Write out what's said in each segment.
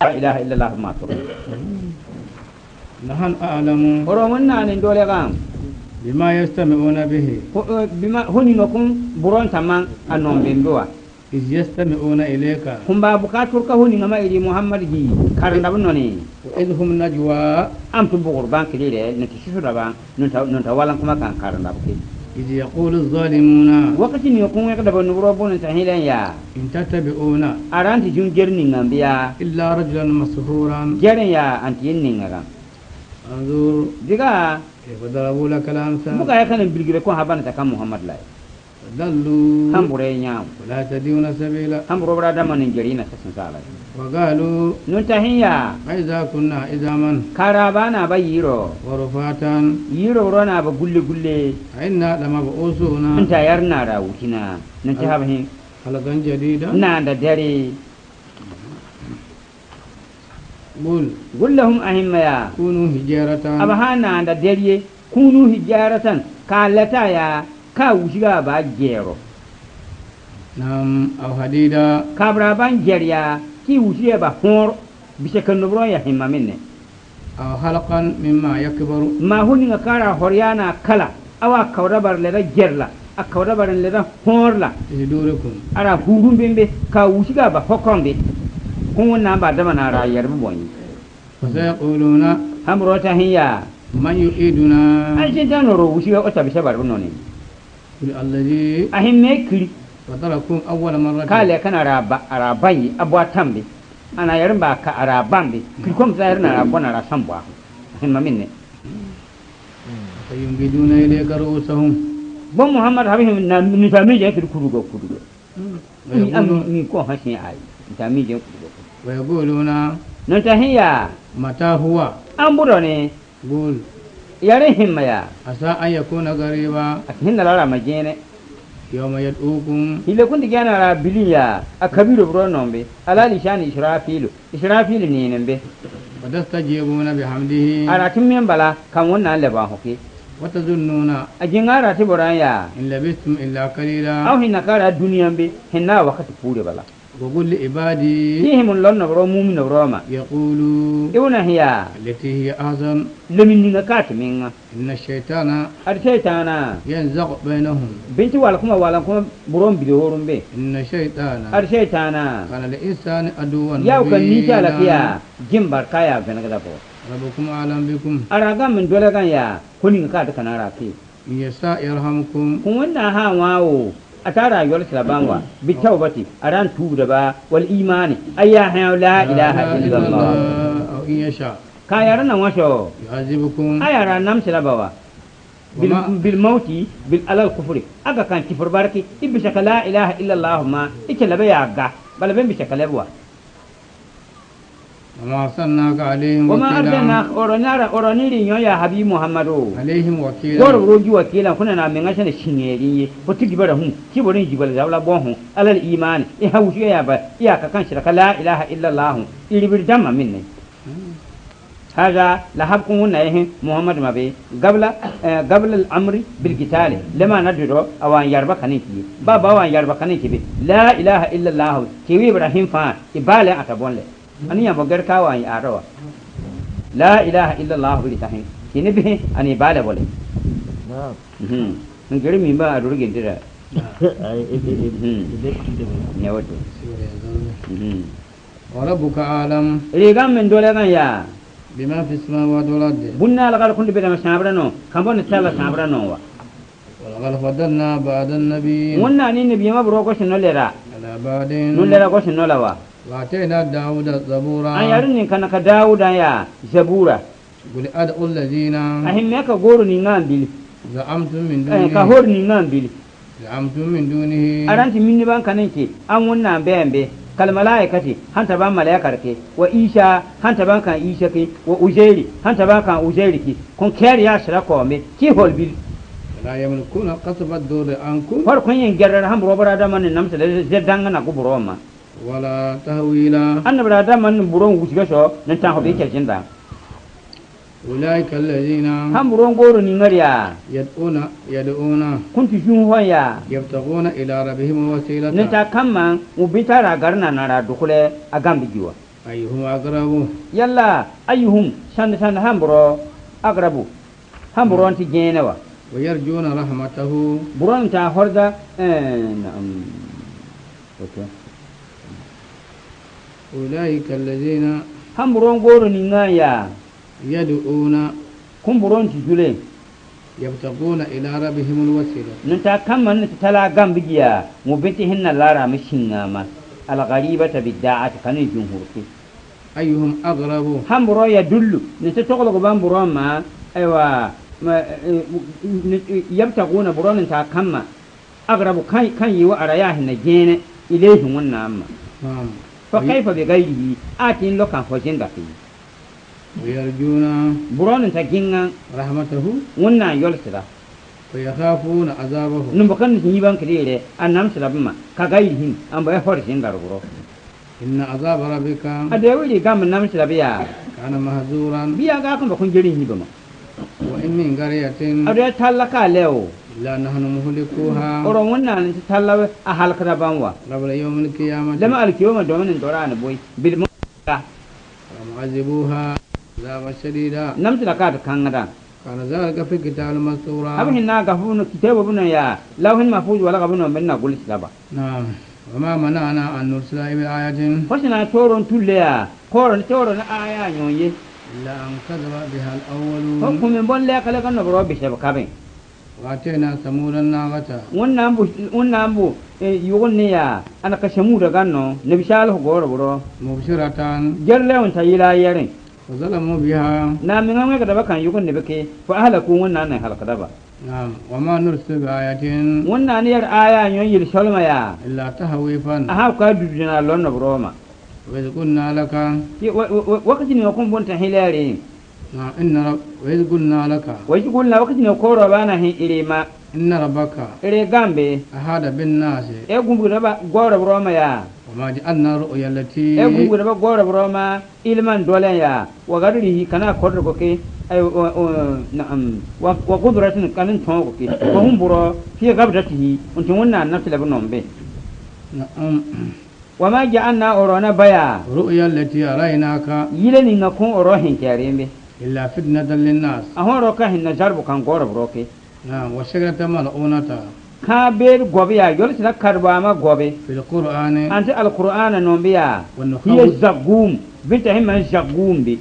لا إله إلا الله ما ترى نحن أعلم ورمنا أن دولة غام بما يستمعون به بما هني نكون برون تمام أنهم بيمبوا إذ يستمعون إليك هم بابكاتور كهوني نما إلي محمد جي كارنا بنوني وإذ هم نجوى أم تبغر بان كليله نتشوف ربان نتوالن كما كان كارنا بكي إذ يقول الظالمون وقت يكون يقدر نبربون تهيلا يا إن تتبعون أرانت جون جرني نبيا إلا رجلا مسحورا جرن يا أنت ينينغا انظر ديغا كيف ضربوا لك الأمثال buka ya kanin bilgire ko habana ta kan Muhammad lai ضلوا hambure nya ولا تديون سبيلا hamburo bra da manin jarina ta sun sala وقالوا nun tahiya إذا كنا إزاما karabana ba yiro ورفاتا yiro rona ba gulle gulle فإنا لمبعوثون anta yarna ra wutina nan ta habahin خلقا جديدا na da dare قل gullahum ahimma ya كونوا هجارة abahana da dare kunu hijaratan kalata ya ka wushiga ba gero نعم أو حديدا kabra ban jerya ki wushiga ba hor bisa kan nubro ya himma minne أو حلقا مما يكبر ma huni nga kara horyana kala awa kawrabar le da gerla a kawrabar le da horla في صدوركم ara hurun bembe ka wushiga ba hokombe kun na ba da mana rayar mu boyi فسيقولون hamro ta hiya من يعيدنا an jin ta noro wushiga o tabi shabar noni قل الذي ahimme kiri فطركم أول مرة kale kana arabai abwa tambe ana yarin ba ka arabambe kirkom zahir na rabona ra sambwa himma minne فينجدون إليك رؤوسهم bon muhammad habihim na ni tami je kiri kurugo ni ويقولون, am ni ko hasin ai tami je kurugo ويقولون non ta hiya متى هو an buro ne قل yare himma ya عسى أن يكون قريبا hinna lara majene يوم يدعوكم hile kundi gana ra biliya akabiru buro nombe alali shani israfilu ni nembe وتستجيبون بحمده ara timmen bala kan wannan leba hoke وتظنون ajingara tiboran ya إن لبثتم إلا قليلا aw hinna kara duniyan be hinna wakati pure bala وقل لعبادي fihim lonna bro mu'min bro ma يقولوا ibuna hiya التي هي أحسن lemin ni kat minga إن الشيطان ar shaytana ينزغ بينهم binti wal kuma buron bido horun be إن الشيطان ar shaytana كان الإنسان عدوا yaw kan ni ta مبينا. lafiya jimbar kaya ga naga dafo ربكم أعلم بكم araga min dole kan ya kunin ka ta kanara fi إن يشاء يرحمكم kun wannan ha wawo a tara yol silabangwa bi tawbati aran tubu da ba wal imani ayya ha la ilaha illallah أو إن يشاء ka yaran nan washo يعذبكم ayara nam silabawa Wama- bil mauti bil alal kufri aga kan kifur barki ibbi shaka la ilaha illallah ma ike labe ya ga balaben bi shaka labwa وما أرسلناك عليهم wama arsalna وكيلا oroniri nyo ya habi muhammadu عليهم وكيلا gor roji wakila kuna na menga shane shinyeri poti gibara hun kiborin jibal zawla bon hun alal imani e hawshi ya ba iya ka kan shirka la ilaha illallah iri bir damma minne هذا لحقكم نيه محمد ما بي قبل الأمر بالقتال لما ندرو أوان يربا كنيكي بابا أوان يربا كنيكي بي لا إله إلا الله كيوي إبراهيم فان إبالي أتبون لي أني يبغر كاوان ياروا لا إله إلا الله بلتاهين كيني بي أني بالي بولي نقول مين با أدور جندرا نيوتو وربك أعلم ريغام من دولة يا بما في السماوات والأرض بنا لقال كل بيت سابرانو كمبون تسابا سابرانو ولقد فضلنا بعد النبيين wannan ni ne biya mabro ko shin lera على بعد nun lera ko shin lawa وآتينا داود زبورا an yarin ni kana ka dauda ya zabura قل أدعوا الذين ahim me ka goro ni ngambil زعمتم من ka دونه hor ni ngambil زعمتم من دونه aranti minni ban kanan ke an wannan bembe kal malaikati hanta ban malaikar ke wa isha hanta ban kan isha ke wa ujairi hanta ban kan ujairi ke kun kariya shira ko me ki holbil لا يملكون قصف الدور عنكم har kun yin gerrar han buro bara da man namsa da zeddan na ku buro ma ولا تهويلا annabi da da man buro wuciga so nan ta hobe ke jinda أولئك الذين han buro goro ni ngariya يدعون kunti jun hoya يبتغون إلى ربهم ne وسيلة ta kamma u bitara garna na ra dukule a gambi jiwa أيهم أقرب yalla ayyuhum san hamburo agrabu hamburo anti genewa ويرجون رحمته buron ta horda na'am okay أولئك الذين hamburon goro ni ngaya يدعون kumburon ti jule يبتغون إلى ربهم الوسيلة nta kamman ta tala gambigiya mu binti hinna lara mishinga ma al gharibata bidda'ati kanu jumhurti أيهم أقرب hamburo ya dullu ni ta tokolo go ban buron ma aiwa yabtaguna buron ta kamma agrabu kan yi wa araya hinna gene ilayhi wannan amma نعم fa kaifa bi ghairihi atin lokan fo jinga fi ويرجون buron ta ginga رحمته wannan yolsira ويخافون عذابه numba kan ni ban kire annam silabma ka gairihin an bai hor jinga ruguro إن عذاب ربك ade wuri gam nam silabiya كان مهزورا biya ga kan ba kun jirin hi bama وإن من قرية ade tallaka lewo إلا نحن مهلكوها oron wannan ta tallawa a halkara banwa قبل يوم القيامة lama alkiyoma domin dorana boy bil ومعذبوها عذابا شديدا nam silaka ta kangada كان ذلك في الكتاب المسطورا abin na ga funu kitabu buna ya lawhin mahfuz wala ga buna minna gul silaba نعم وما منعنا أن نرسل بآية fasina toron tulleya koron toron aya nyonye إلا أن كذب بها ko الأولون kuma bon le kala kan no bro bi shaba kabe وآتينا ثمود الناقة wannan bu yugon ne ya ana kashe mu daga no ne bishal ho goro bro مبشرة gerle on tayila yare وظلموا بها na min ga ga da bakan yugon ne bake fa ahlaku wannan ne halaka da ba نعم وما نرسل بآية wannan ne yar aya nyon yil sholma ya إلا تهويفا aha ka duduna lon no bro ma وإذ قلنا لك wakati ne kun bon ta hilare نعم وإذ قلنا لك wai kullu wakati ne ko ro bana hin ire ma إن ربك ire gambe أحاط بالناس e gumbu da ba goro bro ma ya وما جعلنا الرؤيا التي e gumbu da ba goro bro ma ilman dole ya wa gadrihi kana kodro ko ke ay na'am wa qudratin kanin ton ko ke wa hum buro fi gabdatihi untun wannan nafsi la binombe نعم wa ma ja'alna orona baya الرؤيا التي أريناك yile ni ngakon orohin kyarembe إلا فتنة للناس ahon roka hin na jarbu kan goro bro ke نعم والشجرة ملعونة ka ber gobe ya yol sina karba ma gobe في القرآن anti alqur'ana nombiya والنخوة hiya zagum binta himma zagum bi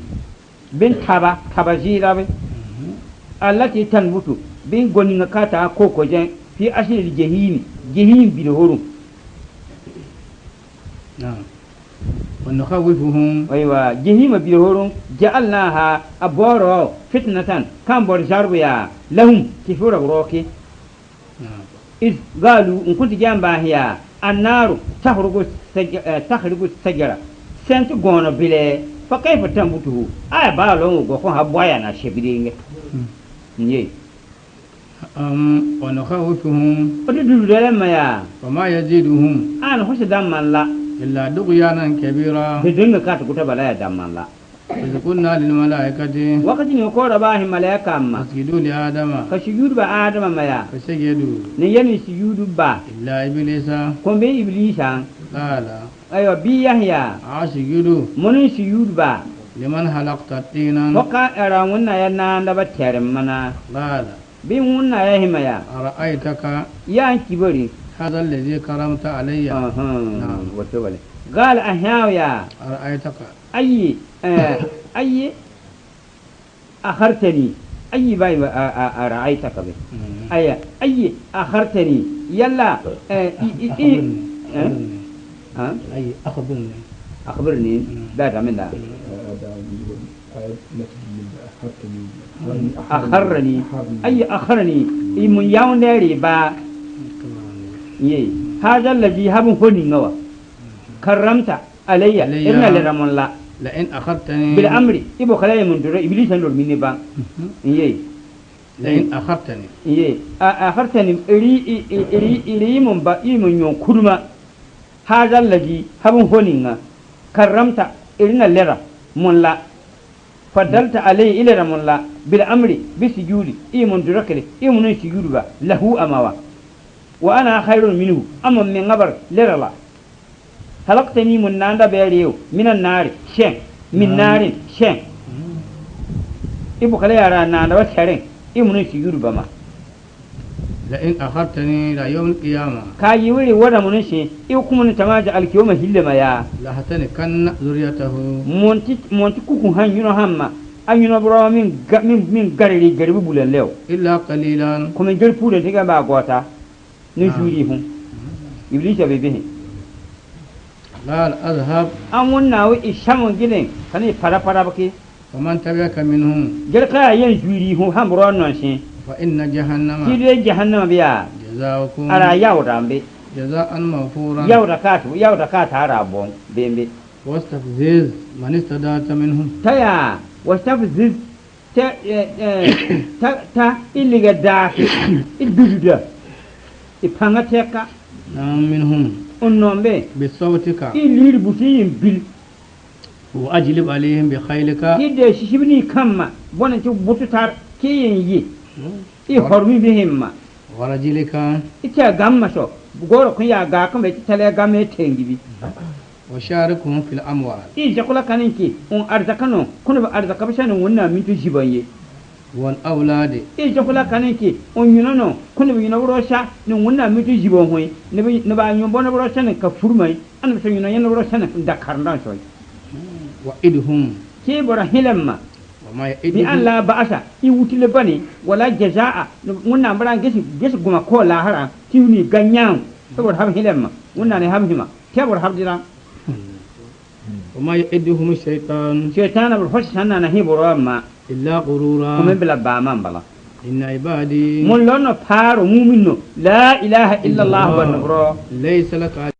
bin taba jira bi allati tanbutu bin goni ngakata ko ko jen fi ashir jahim bil hurum نعم ونخوفهم aywa jahima bil hurum ja'alnaha aboro fitnatan kan bor jarbuya lahum kifura roki نعم iz galu in kunti jamba hiya annaru tahrugu sajara sent gono bile fa kayfa tambutu aya ba lo go ko habwaya na shebiringe nye ونخوفهم odu dele maya وما يزيدهم an hoshi damman la إلا طغيانا كبيرا bidinga kata kuta bala ya damman la إذ قلنا للملائكة wakati ne ko da bahi malaika amma اسجدوا لآدم ka shujudu ba adama maya فسجدوا ne yani shujudu ba إلا إبليس ko be iblisa قال ayo bi yahya أسجدوا mun shujudu ba لمن خلقت طينا Waka era wunna ya na da ba terin mana قال bin wunna ya himaya أرأيتك ya kibari هذا الذي كرمت علي نعم وتولى قال أهياو يا أرأيتك أي أي أخرتني أي باي رأيتك به أي أخرتني يلا أي أخبرني أخبرني بعد من ذا أخرني أي أخرني من يوم داري با هذا الذي هم هني نوا كرمت علي إن لرمون لا لئن أخرتني بالأمر إبو خلايا من درا إبليس نور مني با لئن أخرتني أخرتني إلي من با إيمن يوم كرما هذا الذي هم هني كرمت إن لرمون لا فضلت عليه إلى رمون لا بالأمر بسجود إيمن دركلي إيمن سجود با له أموا وأنا خير منه أما من غبر لرلا halaqtani mun nanda beriyo minan nari shen min narin shen ibu kala yara nanda wa taren imunin shi yuru bama لئن أخرتني إلى يوم القيامة ka yi wuri wada munin shi ibu kuma ni tamaja alkiyoma hillama ya لأحتنكن ذريته monti kuku hanyuno hamma anyuno bro min gariri garibi bulen lew إلا قليلا kuma jar pure tiga ba gota ni juri hun iblisa be bihi قال أذهب an wunna wi ishamun giden kani para baki ومن تبعك منهم jar ka yen juri hun hamro non shi فإن جهنم kide jahannama biya جزاؤكم ara yawrambe جزاء موفورا yawrakata ara bon bembe واستفزز من استطعت منهم taya wastafziz ta illiga daaki idududa ipanga teka منهم onnombe بصوتك ilir butin bil وأجلب عليهم بخيلك kide shibni kamma bonan ci bututar kiyen yi i hormi bihimma ورجلك ita gamma so goro kun ya ga kan bai tale game tengibi وشاركهم في الأموال i jakula kaninki on arzakano kun ba arzaka bishanin wannan mintu jibanye والأولاد i jakula kaninki on yunono kun ba yuno rosha ni wannan mintu jibon hoy ne ba yun bona rosha ne ka furmai an so yuno yan rosha ne da karndan so وإدهم ke bora hilamma وما bi an يئدهم la ba'asa i wutile bane wala jazaa wannan bara gesi guma ko lahara tiwni ganyan saboda har hilamma wannan ne hamhima ke bora har dira وما يئدهم الشيطان shaytana bil husna na hiboro amma إلا غرورا kuma bila ba man bala إن عبادي mun lono paro mu'minno la ilaha illa allah wa nabro ليس لك